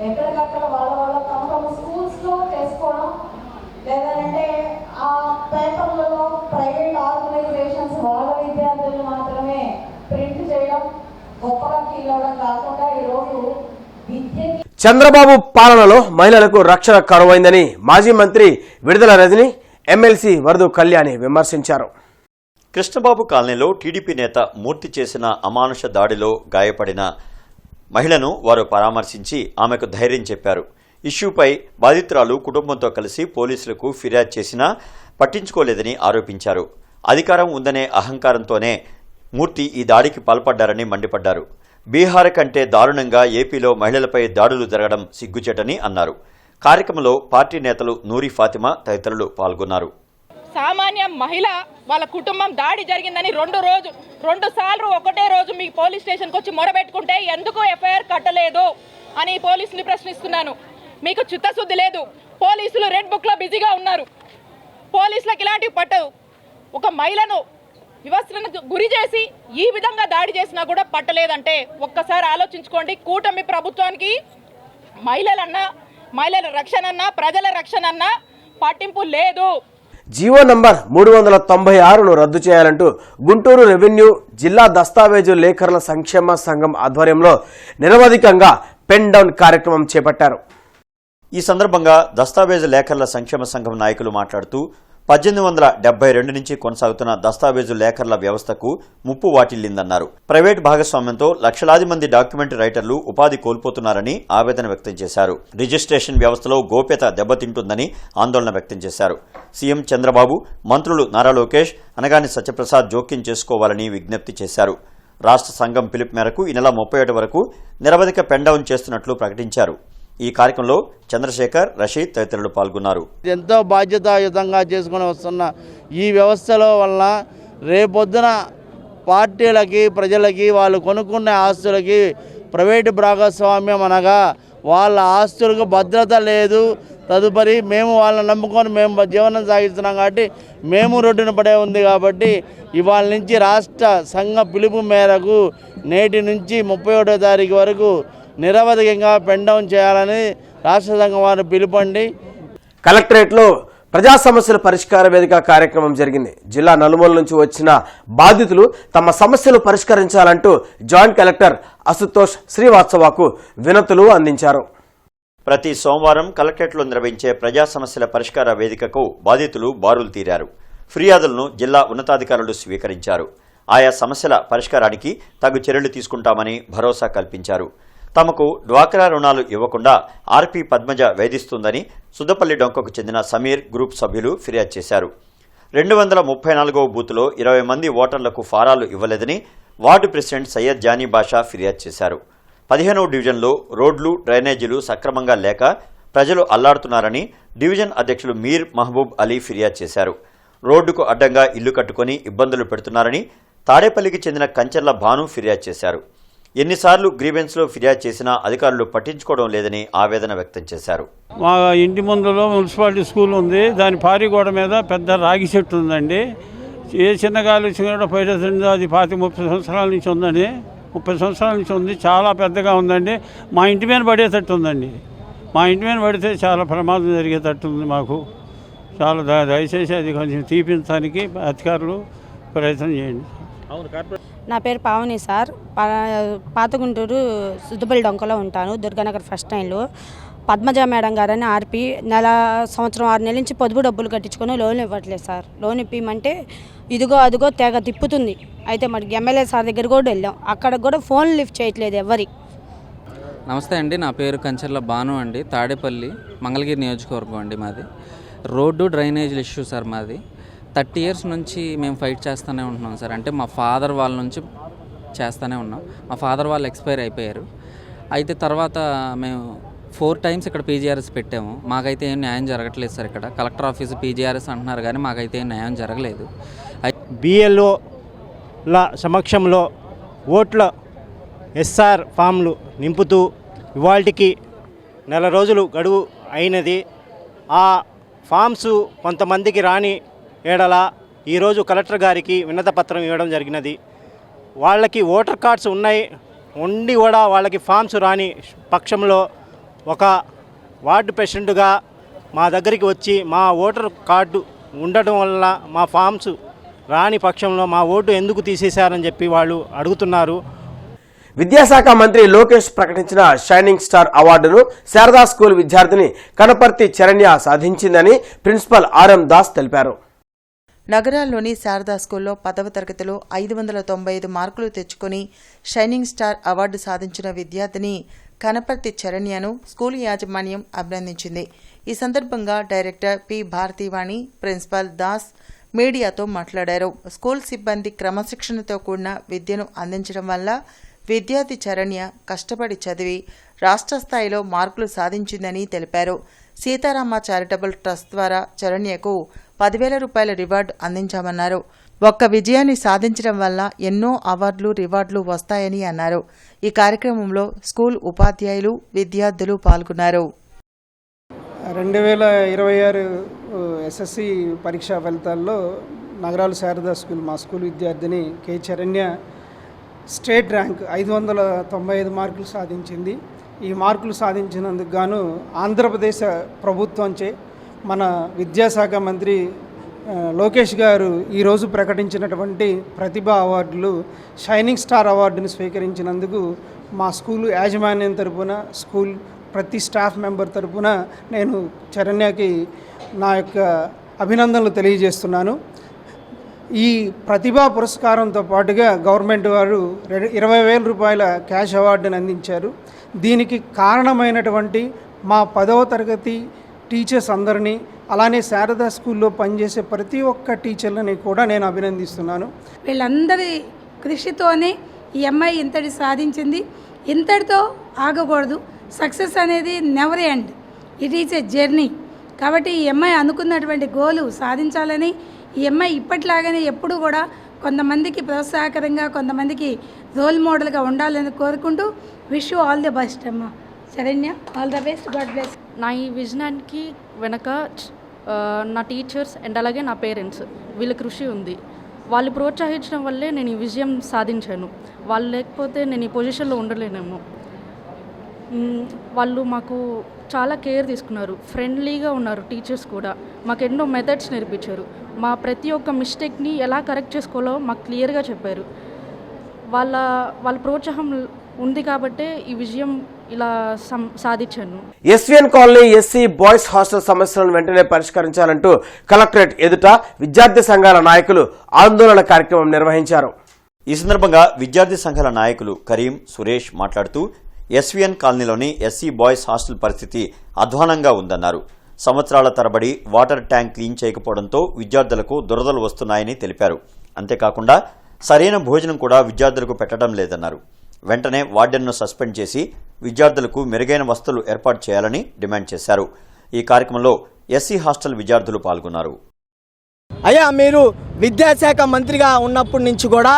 ఎక్కడికక్కడ వాళ్ళ తమ స్కూల్స్లో చేసుకోవడం, లేదంటే ఆ పేపర్లలో ప్రైవేట్ ఆర్గనైజేషన్స్ వాళ్ళ విద్యార్థులు మాత్రమే ప్రింట్ చేయడం, గొప్పగా ఫీల్ అవ్వడం కాకుండా ఈరోజు విద్యకి చంద్రబాబు పాలనలో మహిళలకు రక్షణ కరువైందని మాజీ మంత్రి విడుదల రజని, ఎమ్మెల్సీ వరదు కళ్యాణి విమర్శించారు. కృష్ణబాబు కాలనీలో టీడీపీ నేత మూర్తి చేసిన అమానుష దాడిలో గాయపడిన మహిళను వారు పరామర్శించి ఆమెకు ధైర్యం చెప్పారు. ఇష్యూపై బాధితురాలు కుటుంబంతో కలిసి పోలీసులకు ఫిర్యాదు చేసినా పట్టించుకోలేదని ఆరోపించారు. అధికారం ఉందనే అహంకారంతోనే మూర్తి ఈ దాడికి పాల్పడ్డారని మండిపడ్డారు. బీహార్ కంటే దారుణంగా ఏపీలో మహిళలపై దాడులు జరగడం సిగ్గుచేటని అన్నారు. కార్యక్రమంలో పార్టీ నేతలు నూరి ఫాతిమా తదితరులు పాల్గొన్నారు. సామాన్య మహిళ వాళ్ళ కుటుంబం దాడి జరిగిందని రెండు సార్లు ఒకటే రోజు మీ పోలీస్ స్టేషన్కి వచ్చి మొరబెట్టుకుంటే ఎందుకు ఎఫ్ఐఆర్ కట్టలేదు అని పోలీసుని ప్రశ్నిస్తున్నాను. మీకు చిత్తశుద్ధి లేదు. పోలీసులు రెడ్ బుక్లో బిజీగా ఉన్నారు. పోలీసులకు ఇలాంటివి పట్టదు. ఒక మహిళను వివస్త్రకు గురి చేసి ఈ విధంగా దాడి చేసినా కూడా పట్టలేదంటే ఒక్కసారి ఆలోచించుకోండి. కూటమి ప్రభుత్వానికి మహిళల రక్షణ అన్నా ప్రజల రక్షణ అన్నా పట్టింపు లేదు. జీవో నంబర్ 396ను రద్దు చేయాలంటూ గుంటూరు రెవెన్యూ జిల్లా దస్తావేజు లేఖరుల సంక్షేమ సంఘం ఆధ్వర్యంలో నిరవధికంగా పెన్ డౌన్ కార్యక్రమం చేపట్టారు. ఈ సందర్భంగా దస్తావేజు లేఖర్ల సంక్షేమ సంఘం నాయకులు మాట్లాడుతూ 1872 నుంచి కొనసాగుతున్న దస్తావేజు లేఖర్ల వ్యవస్థకు ముప్పు వాటిల్లిందన్నారు. ప్రైవేట్ భాగస్వామ్యంతో లక్షలాది మంది డాక్యుమెంట్ రైటర్లు ఉపాధి కోల్పోతున్నారని ఆవేదన వ్యక్తం చేశారు. రిజిస్ట్రేషన్ వ్యవస్థలో గోప్యత దెబ్బతింటుందని ఆందోళన వ్యక్తం చేశారు. సీఎం చంద్రబాబు, మంత్రులు నారా లోకేష్, అనగాని సత్యప్రసాద్ జోక్యం చేసుకోవాలని విజ్ఞప్తి చేశారు. రాష్ట్ర సంఘం పిలుపు మేరకు ఈ నెల 31 వరకు నిరవధిక పెన్ డౌన్ చేస్తున్నట్లు ప్రకటించారు. ఈ కార్యక్రమంలో చంద్రశేఖర్, రషీద్ తదితరులు పాల్గొన్నారు. ఎంతో బాధ్యతాయుతంగా చేసుకుని వస్తున్న ఈ వ్యవస్థలో వలన రేపొద్దున పార్టీలకి, ప్రజలకి, వాళ్ళు కొనుక్కునే ఆస్తులకి ప్రైవేటు భాగస్వామ్యం అనగా వాళ్ళ ఆస్తులకు భద్రత లేదు. తదుపరి మేము వాళ్ళని నమ్ముకొని మేము జీవనం సాగిస్తున్నాం కాబట్టి మేము రోడ్డున పడే ఉంది. కాబట్టి ఇవాళ నుంచి రాష్ట్ర సంఘ పిలుపు మేరకు నేటి నుంచి 31వ తారీఖు వరకు నిరవధికంగా పెన్ డౌన్ చేయాలని రాష్ట్ర సంఘం వారు పిలుపండి. కలెక్టరేట్లో ప్రజా సమస్యల పరిష్కార వేదిక కార్యక్రమం జరిగింది. జిల్లా నలుమూల నుంచి వచ్చిన బాధితులు తమ సమస్యలు పరిష్కరించాలంటూ జాయింట్ కలెక్టర్ అశుతోష్ శ్రీవాత్సవకు వినతులు అందించారు. ప్రతి సోమవారం కలెక్టరేట్లో నిర్వహించే ప్రజా సమస్యల పరిష్కార వేదికకు బాధితులు బారులు తీరారు. ఫిర్యాదులను జిల్లా ఉన్నతాధికారులు స్వీకరించారు. ఆయా సమస్యల పరిష్కారానికి తగు చర్యలు తీసుకుంటామని భరోసా కల్పించారు. తమకు డ్వాక్రా రుణాలు ఇవ్వకుండా ఆర్పీ పద్మజ వేధిస్తుందని సుద్దపల్లి డొంకకు చెందిన సమీర్ గ్రూప్ సభ్యులు ఫిర్యాదు చేశారు. 234వ బూత్లో 20 మంది ఓటర్లకు ఫారాలు ఇవ్వలేదని వార్డు ప్రెసిడెంట్ సయ్యద్ జానీ బాషా ఫిర్యాదు చేశారు. 15వ డివిజన్లో రోడ్లు, డ్రైనేజీలు సక్రమంగా లేక ప్రజలు అల్లాడుతున్నారని డివిజన్ అధ్యక్షులు మీర్ మహబూబ్ అలీ ఫిర్యాదు చేశారు. రోడ్డుకు అడ్డంగా ఇల్లు కట్టుకుని ఇబ్బందులు పెడుతున్నారని తాడేపల్లికి చెందిన కంచెర్ల భాను ఫిర్యాదు చేశారు. ఎన్నిసార్లు గ్రీవెన్స్లో ఫిర్యాదు చేసినా అధికారులు పట్టించుకోవడం లేదని ఆవేదన వ్యక్తం చేశారు. మా ఇంటి ముందులో మున్సిపాలిటీ స్కూల్ ఉంది. దాని పారిగోడ మీద పెద్ద రాగి చెట్టు ఉందండి. ఏ చిన్న గాలి వచ్చినా పైరుందో అది 30 సంవత్సరాల నుంచి ఉందండి. 30 సంవత్సరాల నుంచి ఉంది. చాలా పెద్దగా ఉందండి. మా ఇంటి మీద పడేటట్టు ఉందండి. మా ఇంటి మీద పడితే చాలా ప్రమాదం జరిగేటట్టు ఉంది. మాకు చాలా దయచేసి అది కొంచెం తీపించడానికి అధికారులు ప్రయత్నం చేయండి. నా పేరు పావని సార్. పాత గుంటూరు సుద్దుపల్లి డొంకలో ఉంటాను. దుర్గానగర్ ఫస్ట్ లైన్లో. పద్మజ మేడం గారని ఆర్పి సంవత్సరం 6 నెలల నుంచి పొదుపు డబ్బులు కట్టించుకొని లోన్ ఇవ్వట్లేదు సార్. లోన్ ఇప్పిమంటే ఇదిగో అదిగో తెగ తిప్పుతుంది. అయితే మనకి ఎమ్మెల్యే సార్ దగ్గర కూడా వెళ్ళాం. అక్కడ కూడా ఫోన్ లిఫ్ట్ చేయట్లేదు ఎవరి. నమస్తే అండి, నా పేరు కంచెర్ల భాను అండి. తాడేపల్లి మంగళగిరి నియోజకవర్గం అండి మాది. రోడ్డు డ్రైనేజ్ ఇష్యూ సార్ మాది. 30 ఇయర్స్ నుంచి మేము ఫైట్ చేస్తూనే ఉంటున్నాం సార్. అంటే మా ఫాదర్ వాళ్ళ నుంచి చేస్తూనే ఉన్నాం. మా ఫాదర్ వాళ్ళు ఎక్స్పైర్ అయిపోయారు. అయితే తర్వాత మేము 4 టైమ్స్ ఇక్కడ పీజీఆర్ఎస్ పెట్టాము. మాకైతే ఏం న్యాయం జరగట్లేదు సార్. ఇక్కడ కలెక్టర్ ఆఫీసు పీజీఆర్ఎస్ అంటున్నారు కానీ మాకైతే ఏం న్యాయం జరగలేదు. బిఎల్ఓల సమక్షంలో ఓట్ల ఎస్ఆర్ ఫామ్లు నింపుతూ ఇవాళకి నెల రోజులు గడువు అయినది. ఆ ఫామ్స్ కొంతమందికి రాని ఏడల ఈరోజు కలెక్టర్ గారికి వినతిపత్రం ఇవ్వడం జరిగినది. వాళ్ళకి ఓటర్ కార్డ్స్ ఉండి కూడా వాళ్ళకి ఫామ్స్ రాని పక్షంలో ఒక వార్డు ప్రెసిడెంట్గా మా దగ్గరికి వచ్చి మా ఓటర్ కార్డు ఉండటం వల్ల మా ఫామ్స్ రాని పక్షంలో మా ఓటు ఎందుకు తీసేశారని చెప్పి వాళ్ళు అడుగుతున్నారు. విద్యాశాఖ మంత్రి లోకేష్ ప్రకటించిన షైనింగ్ స్టార్ అవార్డును శారదా స్కూల్ విద్యార్థిని కనపర్తి చరణ్య సాధించిందని ప్రిన్సిపల్ ఆర్ఎం దాస్ తెలిపారు. నగరాల్లోని శారదా స్కూల్లో 10వ తరగతిలో 595 మార్కులు తెచ్చుకొని షైనింగ్ స్టార్ అవార్డు సాధించిన విద్యార్థిని కనపర్తి చరణ్యను స్కూల్ యాజమాన్యం అభినందించింది. ఈ సందర్భంగా డైరెక్టర్ పి భారతీవాణి, ప్రిన్సిపల్ దాస్ మీడియాతో మాట్లాడారు. స్కూల్ సిబ్బంది క్రమశిక్షణతో కూడిన విద్యను అందించడం వల్ల విద్యార్థి చరణ్య కష్టపడి చదివి రాష్ట్ర స్థాయిలో మార్కులు సాధించిందని తెలిపారు. సీతారామ చారిటబుల్ ట్రస్ట్ ద్వారా చరణ్యకు 10,000 రూపాయల రివార్డు అందించామన్నారు. ఒక్క విజయాన్ని సాధించడం వల్ల ఎన్నో అవార్డులు, రివార్డులు వస్తాయని అన్నారు. ఈ కార్యక్రమంలో స్కూల్ ఉపాధ్యాయులు, విద్యార్థులు పాల్గొన్నారు. 2026 ఎస్ఎస్సి పరీక్షా ఫలితాల్లో నగరాలు శారదా స్కూల్ మా స్కూల్ విద్యార్థిని కె చరణ్య స్టేట్ ర్యాంక్ 595 మార్కులు సాధించింది. ఈ మార్కులు సాధించినందుకు గాను ఆంధ్రప్రదేశ్ ప్రభుత్వంచే మన విద్యాశాఖ మంత్రి లోకేష్ గారు ఈరోజు ప్రకటించినటువంటి ప్రతిభా అవార్డులు షైనింగ్ స్టార్ అవార్డును స్వీకరించినందుకు మా స్కూలు యాజమాన్యం తరపున, స్కూల్ ప్రతి స్టాఫ్ మెంబర్ తరపున నేను చరణ్యకి నా యొక్క అభినందనలు తెలియజేస్తున్నాను. ఈ ప్రతిభా పురస్కారంతో పాటుగా గవర్నమెంట్ వారు 20,000 రూపాయల క్యాష్ అవార్డును అందించారు. దీనికి కారణమైనటువంటి మా 10వ తరగతి టీచర్స్ అందరినీ, అలానే శారదా స్కూల్లో పనిచేసే ప్రతి ఒక్క టీచర్లని కూడా నేను అభినందిస్తున్నాను. వీళ్ళందరి కృషితోనే ఈ అమ్మాయి ఇంతటి సాధించింది. ఇంతటితో ఆగకూడదు. సక్సెస్ అనేది never end, it is a journey. కాబట్టి ఈ అమ్మాయి అనుకున్నటువంటి గోలు సాధించాలని, ఈ అమ్మాయి ఇప్పటిలాగానే ఎప్పుడు కూడా కొంతమందికి ప్రోత్సాహకరంగా, కొంతమందికి రోల్ మోడల్గా ఉండాలని కోరుకుంటూ wish you all the best అమ్మ Saranya. All the best, god bless. నా ఈ విజయానికి వెనక నా టీచర్స్ అండ్ అలాగే నా పేరెంట్స్ వీళ్ళ కృషి ఉంది. వాళ్ళు ప్రోత్సహించడం వల్లే నేను ఈ విజయం సాధించాను. వాళ్ళు లేకపోతే నేను ఈ పొజిషన్లో ఉండలేనేమో. వాళ్ళు మాకు చాలా కేర్ తీసుకున్నారు, ఫ్రెండ్లీగా ఉన్నారు. టీచర్స్ కూడా మాకు ఎన్నో మెథడ్స్ నేర్పించారు. మా ప్రతి ఒక్క మిస్టేక్ని ఎలా కరెక్ట్ చేసుకోవాలో మాకు క్లియర్గా చెప్పారు. వాళ్ళ ప్రోత్సాహం ఉంది కాబట్టే ఈ విజయం ఇలా సాధించాను. SVN colony SC boys hostel సమస్యలను వెంటనే పరిష్కరించాలంటూ కలెక్టరేట్ ఎదుట విద్యార్థి సంఘాల నాయకులు ఆందోళన కార్యక్రమం నిర్వహించారు. ఈ సందర్భంగా విద్యార్థి సంఘాల నాయకులు కరీం, సురేష్ మాట్లాడుతూ ఎస్విఎన్ కాలనీలోని ఎస్సీ బాయ్స్ హాస్టల్ పరిస్థితి అధ్వానంగా ఉందన్నారు. సంవత్సరాల తరబడి వాటర్ ట్యాంక్ క్లీన్ చేయకపోవడంతో విద్యార్థులకు దురదలు వస్తున్నాయని తెలిపారు. అంతేకాకుండా సరైన భోజనం కూడా విద్యార్థులకు పెట్టడం లేదన్నారు. వెంటనే వార్డెన్ను సస్పెండ్ చేసి విద్యార్థులకు మెరుగైన వసతులు ఏర్పాటు చేయాలని డిమాండ్ చేశారు. ఈ కార్యక్రమంలో ఎస్సీ హాస్టల్ విద్యార్థులు పాల్గొన్నారు. అయ్యా మీరు విద్యాశాఖ మంత్రిగా ఉన్నప్పటి నుంచి కూడా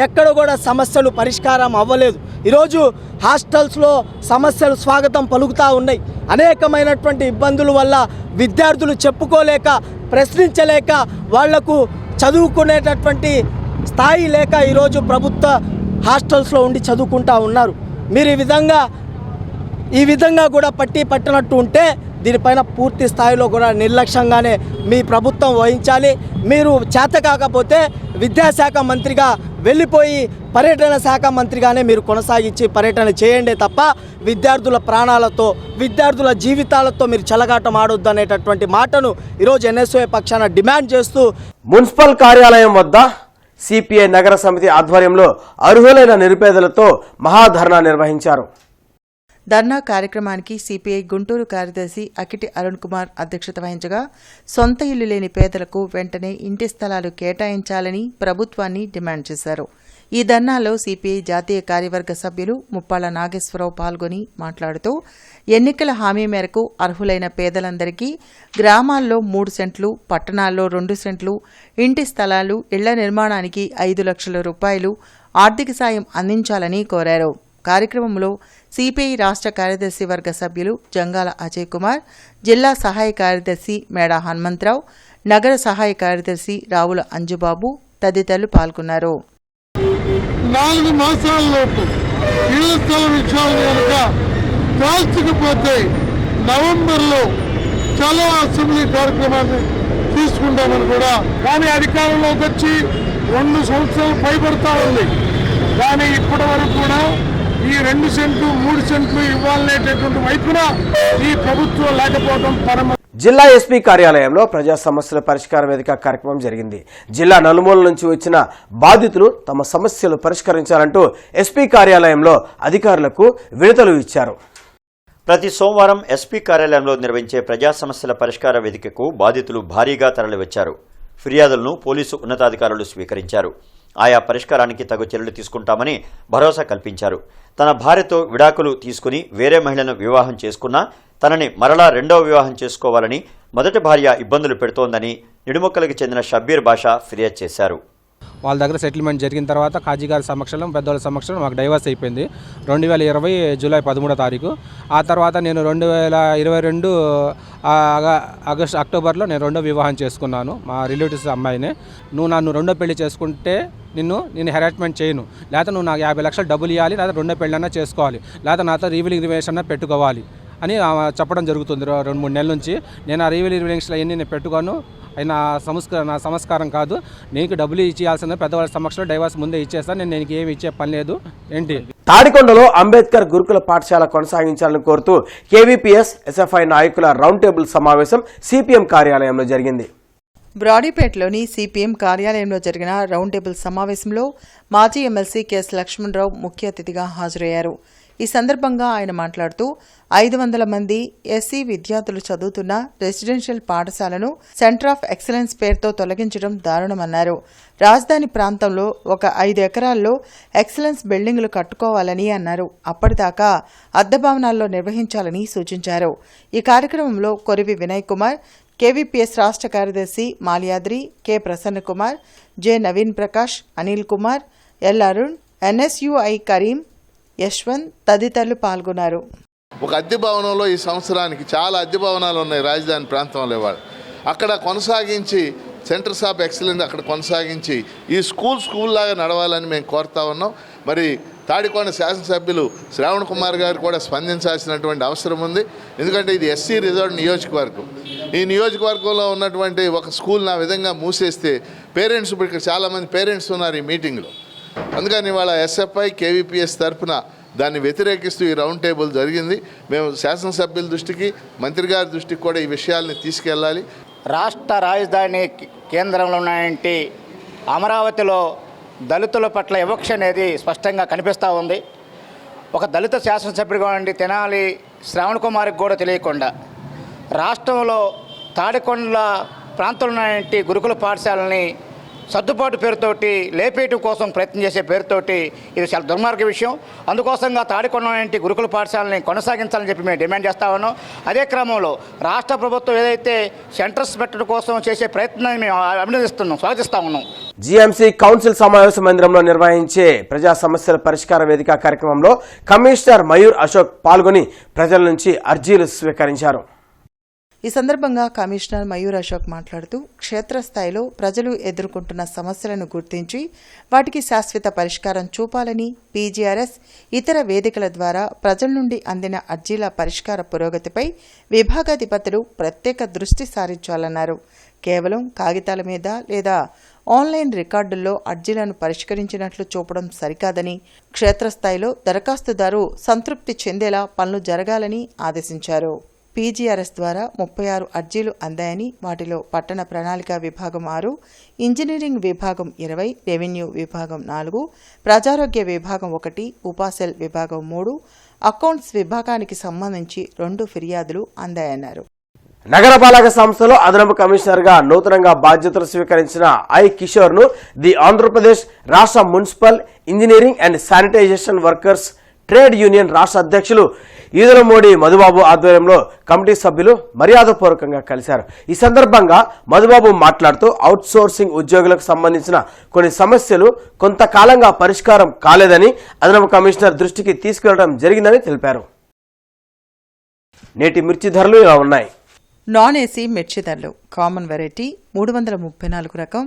ఎక్కడ కూడా సమస్యలు పరిష్కారం అవ్వలేదు. ఈరోజు హాస్టల్స్లో సమస్యలు స్వాగతం పలుకుతూ ఉన్నాయి. అనేకమైనటువంటి ఇబ్బందుల వల్ల విద్యార్థులు చెప్పుకోలేక, ప్రశ్నించలేక, వాళ్లకు చదువుకునేటటువంటి స్థాయి లేక ఈరోజు ప్రభుత్వ హాస్టల్స్లో ఉండి చదువుకుంటూ ఉన్నారు. మీరు ఈ విధంగా కూడా పట్టనట్టు ఉంటే దీనిపైన పూర్తి స్థాయిలో కూడా నిర్లక్ష్యంగానే మీ ప్రభుత్వం వహించాలి. మీరు చేత కాకపోతే విద్యాశాఖ మంత్రిగా వెళ్ళిపోయి పర్యటన శాఖ మంత్రిగానే మీరు కొనసాగించి పర్యటన చేయండి తప్ప విద్యార్థుల ప్రాణాలతో, విద్యార్థుల జీవితాలతో మీరు చెలగాటం ఆడొద్దు అనేటటువంటి మాటను ఈరోజు ఎన్ఎస్ఓ పక్షాన డిమాండ్ చేస్తూ మున్సిపల్ కార్యాలయం వద్ద సిపిఐ నగర సమితి ఆధ్వర్యంలో అర్హులైన నిరుపేదలతో మహాధర్నా నిర్వహించారు. ధర్నా కార్యక్రమానికి సిపిఐ గుంటూరు కార్యదర్శి అకిటి అరుణ్ కుమార్ అధ్యక్షత వహించగా సొంత ఇల్లు లేని పేదలకు వెంటనే ఇంటి స్థలాలు కేటాయించాలని ప్రభుత్వాన్ని డిమాండ్ చేశారు. ఈ ధర్నాలో సిపిఐ జాతీయ కార్యవర్గ సభ్యులు ముప్పాళ్ల నాగేశ్వరరావు పాల్గొని మాట్లాడుతూ ఎన్నికల హామీ మేరకు అర్హులైన పేదలందరికీ గ్రామాల్లో 3 సెంట్లు, పట్టణాల్లో 2 సెంట్లు ఇంటి స్థలాలు, ఇళ్ల నిర్మాణానికి 5 లక్షల రూపాయలు ఆర్థిక సాయం అందించాలని కోరారు. కార్యక్రమంలో సిపిఐ రాష్ట్ర కార్యదర్శి వర్గ సభ్యులు జంగాల అజయ్ కుమార్, జిల్లా సహాయ కార్యదర్శి మేడా హనుమంతరావు, నగర సహాయ కార్యదర్శి రావుల అంజుబాబు తదితరులు పాల్గొన్నారు. 4 మాసాలలోపు ఇళ్ల స్థల విషయాలు కనుక కాల్చకపోతే నవంబర్లో చాలా అసెంబ్లీ కార్యక్రమాన్ని తీసుకుంటామని కూడా, కానీ అధికారంలోకి వచ్చి 2 సంవత్సరాలు పైబడతా ఉంది. కానీ ఇప్పటి వరకు కూడా ఈ 2 సెంట్లు 3 సెంట్లు ఇవ్వాలనేటటువంటి వైపున ఈ ప్రభుత్వం లేకపోవడం పరమ. జిల్లా ఎస్పీ కార్యాలయంలో ప్రజా సమస్యల పరిష్కార వేదిక కార్యక్రమం జరిగింది. జిల్లా నలుమూల నుంచి వచ్చిన బాధితులు తమ సమస్యలు పరిష్కరించాలంటూ ఎస్పీ కార్యాలయంలో అధికారులకు విడతలు ఇచ్చారు. ప్రతి సోమవారం ఎస్పీ కార్యాలయంలో నిర్వహించే ప్రజా సమస్యల పరిష్కార వేదికకు బాధితులు భారీగా తరలివచ్చారు. ఫిర్యాదులను పోలీసు ఉన్నతాధికారులు స్వీకరించారు. ఆయా పరిష్కారానికి తగు చర్యలు తీసుకుంటామని భరోసా కల్పించారు. తన భార్యతో విడాకులు తీసుకుని వేరే మహిళను వివాహం చేసుకున్నా తనని మరలా 2వ వివాహం చేసుకోవాలని మొదటి భార్య ఇబ్బందులు పెడుతోందని నిడుమొక్కలకు చెందిన షబ్బీర్ బాషా ఫిర్యాదు చేశారు. వాళ్ళ దగ్గర సెటిల్మెంట్ జరిగిన తర్వాత కాజీ గారి సమక్షంలో, పెద్దవాళ్ళ సమక్షంలో మాకు డైవర్స్ అయిపోయింది 2020 జూలై 13వ తారీఖు. ఆ తర్వాత నేను 2022 అక్టోబర్లో నేను 2వ వివాహం చేసుకున్నాను. మా రిలేటివ్స్ అమ్మాయినే. నువ్వు నన్ను 2వ పెళ్లి చేసుకుంటే నేను హెరాస్మెంట్ చేయను, లేకపోతే నువ్వు నాకు 50 లక్షలు డబ్బులు ఇవ్వాలి, లేదా 2వ పెళ్ళన్నా చేసుకోవాలి, లేకపోతే నాతో రీవెలింగ్ పెట్టుకోవాలి అని చెప్పడం జరుగుతుంది. 2-3 నెలల నుంచి నేను ఆ రీవెలింగ్స్లో అన్నీ నేను పెట్టుకోను. అయినా నా సంస్కారం కాదు, నీకు డబ్బులు ఇచ్చేయాల్సిన పెద్దవాళ్ళ సమక్షంలో డైవర్స్ ముందే ఇచ్చేస్తాను, నేను నీకు ఏమి ఇచ్చే పని లేదు ఏంటి. తాడికొండలో అంబేద్కర్ గురుకుల పాఠశాల కొనసాగించాలని కోరుతూ కేవీపీఎస్ ఎస్ఎఫ్ఐ నాయకుల రౌండ్ టేబుల్ సమావేశం సిపిఎం కార్యాలయంలో జరిగింది. బ్రాడీపేటలోని సిపిఎం కార్యాలయంలో జరిగిన రౌండ్ టేబుల్ సమావేశంలో మాజీ ఎమ్మెల్సీ కెఎస్ లక్ష్మణరావు ముఖ్య అతిథిగా హాజరయ్యారు. ఈ సందర్భంగా ఆయన మాట్లాడుతూ 500 మంది ఎస్సీ విద్యార్థులు చదువుతున్న రెసిడెన్షియల్ పాఠశాలను సెంటర్ ఆఫ్ ఎక్సలెన్స్ పేరుతో తొలగించడం దారుణమన్నారు. రాజధాని ప్రాంతంలో ఒక 5 ఎకరాల్లో ఎక్సలెన్స్ బిల్డింగులు కట్టుకోవాలని అన్నారు. అప్పటిదాకా అద్దె భవనాల్లో నిర్వహించాలని సూచించారు. ఈ కార్యక్రమంలో కొరివి వినయ్ కుమార్, కేవీపీఎస్ రాష్ట్ర కార్యదర్శి Malyadri, K Prasanna Kumar, J Naveen Prakash, Anil Kumar, L Arun, NSUI Karim, Yashwant తదితరులు పాల్గొన్నారు. ఒక అద్దె భవనంలో ఈ సంవత్సరానికి చాలా అద్దె భవనాలు ఉన్నాయి రాజధాని ప్రాంతంలో. అక్కడ కొనసాగించి సెంటర్స్ ఆఫ్ ఎక్సలెన్స్ అక్కడ కొనసాగించి ఈ స్కూల్ లాగా నడవాలని మేము కోరుతా ఉన్నాం. మరి తాడికొండ శాసనసభ్యులు శ్రావణ్ కుమార్ గారు కూడా స్పందించాల్సినటువంటి అవసరం ఉంది. ఎందుకంటే ఇది ఎస్సీ రిజర్వ్డ్ నియోజకవర్గం. ఈ నియోజకవర్గంలో ఉన్నటువంటి ఒక స్కూల్ని ఆ విధంగా మూసేస్తే పేరెంట్స్, ఇప్పుడు ఇక్కడ చాలామంది పేరెంట్స్ ఉన్నారు ఈ మీటింగ్లో. అందుకని ఇవాళ ఎస్ఎఫ్ఐ కేవీపీఎస్ తరఫున దాన్ని వ్యతిరేకిస్తూ ఈ రౌండ్ టేబుల్ జరిగింది. మేము శాసనసభ్యుల దృష్టికి, మంత్రి గారి దృష్టికి కూడా ఈ విషయాల్ని తీసుకెళ్ళాలి. రాష్ట్ర రాజధాని కేంద్రంలో ఉన్నటువంటి అమరావతిలో దళితుల పట్ల వివక్ష అనేది స్పష్టంగా కనిపిస్తూ ఉంది. ఒక దళిత శాసనసభ్యుడిగా ఉండి తెనాలి శ్రావణ్ కుమార్కి కూడా తెలియకుండా రాష్ట్రంలో తాడికొండ ప్రాంతంలో ఉన్నటువంటి గురుకుల పాఠశాలని సర్దుబాటు పేరుతోటి లేపేయటం కోసం ప్రయత్నం చేసే పేరుతోటి ఇది చాలా దుర్మార్గ విషయం. అందుకోసంగా తాడికొండ వంటి గురుకుల పాఠశాలని కొనసాగించాలని చెప్పి మేము డిమాండ్ చేస్తా ఉన్నాం. అదే క్రమంలో రాష్ట్ర ప్రభుత్వం ఏదైతే సెంటర్స్ పెట్టడం కోసం చేసే ప్రయత్నాన్ని మేము అభినందిస్తున్నాం, స్వాగతిస్తా ఉన్నాం. జీఎంసీ కౌన్సిల్ సమావేశ మందిరంలో నిర్వహించే ప్రజా సమస్యల పరిష్కార వేదిక కార్యక్రమంలో కమిషనర్ మయూర్ అశోక్ పాల్గొని ప్రజల నుంచి అర్జీలు స్వీకరించారు. ఈ సందర్భంగా కమిషనర్ మయూర్ అశోక్ మాట్లాడుతూ క్షేత్రస్థాయిలో ప్రజలు ఎదుర్కొంటున్న సమస్యలను గుర్తించి వాటికి శాశ్వత పరిష్కారం చూపాలని, పీజీఆర్ఎస్ ఇతర వేదికల ద్వారా ప్రజల నుండి అందిన అర్జీల పరిష్కార పురోగతిపై విభాగాధిపతులు ప్రత్యేక దృష్టి సారించాలన్నారు. కేవలం కాగితాల మీద లేదా ఆన్లైన్ రికార్డుల్లో అర్జీలను పరిష్కరించినట్లు చూపడం సరికాదని, క్షేత్రస్థాయిలో దరఖాస్తుదారు సంతృప్తి చెందేలా పనులు జరగాలని ఆదేశించారు. పీజీఆర్ఎస్ ద్వారా 36 అర్జీలు అందాయని, వాటిలో పట్టణ ప్రణాళిక విభాగం 6, ఇంజనీరింగ్ విభాగం 20, రెవెన్యూ విభాగం 4, ప్రజారోగ్య విభాగం 1, ఉపాసెల్ విభాగం 3, అకౌంట్స్ విభాగానికి సంబంధించి 2 ఫిర్యాదులు అందాయన్నారు. నగరపాలక సంస్థలో అదనపు కమిషనర్గా నూతనంగా బాధ్యతలు స్వీకరించిన ఐ కిషోర్ను ది ఆంధ్రప్రదేశ్ రాష్ట్ర municipal engineering and sanitization workers trade union రాష్ట్ర అధ్యక్షులు ఈదులమూడి మధుబాబు ఆధ్వర్యంలో కమిటీ సభ్యులు మర్యాదపూర్వకంగా కలిశారు. ఈ సందర్భంగా మధుబాబు మాట్లాడుతూ అవుట్ సోర్సింగ్ ఉద్యోగులకు సంబంధించిన కొన్ని సమస్యలు కొంతకాలంగా పరిష్కారం కాలేదని అదనపు కమిషనర్ దృష్టికి తీసుకెళ్లడం జరిగిందని తెలిపారు. నేటి మిర్చి ధరలు ఇలా ఉన్నాయి. నాన్ ఏసీ మిర్చి ధరలు కామన్ వెరైటీ 334 రకం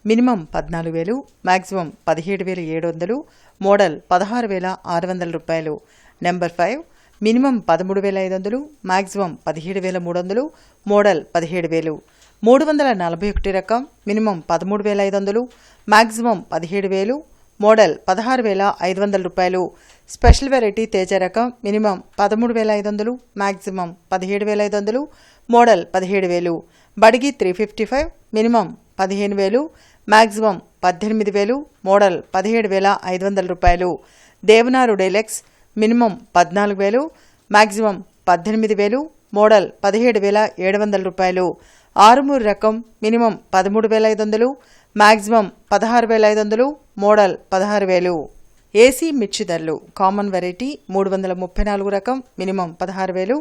మినిమం 14,000, మ్యాక్సిమం 17,700, మోడల్ 16,600 రూపాయలు. Number 5 minimum 13,500, maximum 17,300, model 17,000. 341 రకం మినిమం 13,500, మ్యాక్సిమం 17,000, మోడల్ 16,500 రూపాయలు. స్పెషల్ వెరైటీ తేజ రకం minimum 13,500, maximum 17,500, model 17,000. బడిగి 355 minimum 15,000, maximum 18,000, model 17,500 రూపాయలు. దేవనారు డైలెక్స్ మినిమం 14,000, మ్యాక్సిమం 18,000, మోడల్ 17,700 రూపాయలు. ఆరుమూరు రకం మినిమం 13,500, మ్యాక్సిమం 16,500, మోడల్ 16,000. ఏసీ మిర్చి ధరలు కామన్ వెరైటీ 334 రకం మినిమం 16,000,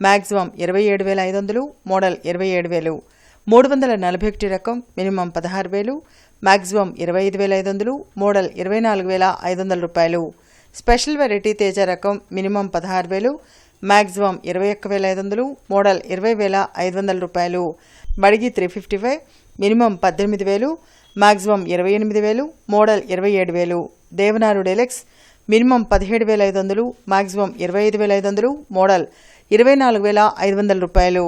మ్యాక్సిమం 27,500, మోడల్ 27,000. 341 రకం మినిమం 16,000, మ్యాక్సిమం 25,500, మోడల్ 24,500 రూపాయలు. స్పెషల్ వెరైటీ తేజ రకం మినిమం 16,000, మ్యాక్సిమం 21,500, మోడల్ 20,500 రూపాయలు. Byadgi 355 minimum 18,000, maximum 28,000, model 27,000. దేవనారు డైలెక్స్ మినిమం 17,500, మ్యాక్సిమం 25,500, మోడల్ 24,500 రూపాయలు.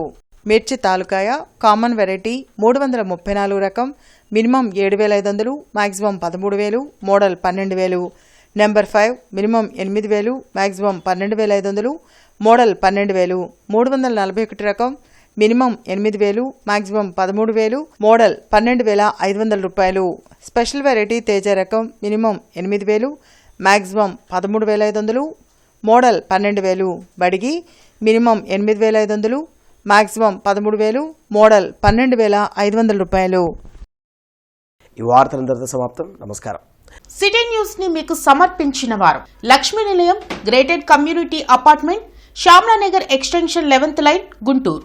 మిర్చి తాలూకాయ కామన్ వెరైటీ 334 రకం minimum 7,500, maximum 13,000, model 12,000. Number 5 minimum 8,000, maximum 12,500, model 12,000. 341 రకం మినిమం 8,000, మ్యాక్సిమం 13,000, మోడల్ 12,500 రూపాయలు. స్పెషల్ వెరైటీ తేజ రకం minimum 8,000, maximum 13,500, model 12,000. Byadgi minimum 8,500, maximum 13,000, model 12,500 రూపాయలు. ఈ వార్తలందరితో సమాప్తం. నమస్కారం. సిటీ న్యూస్ ని మీకు సమర్పించిన వారు Lakshmi Nilayam, gated community apartment, Shyamalanagar extension 11th line, Guntur.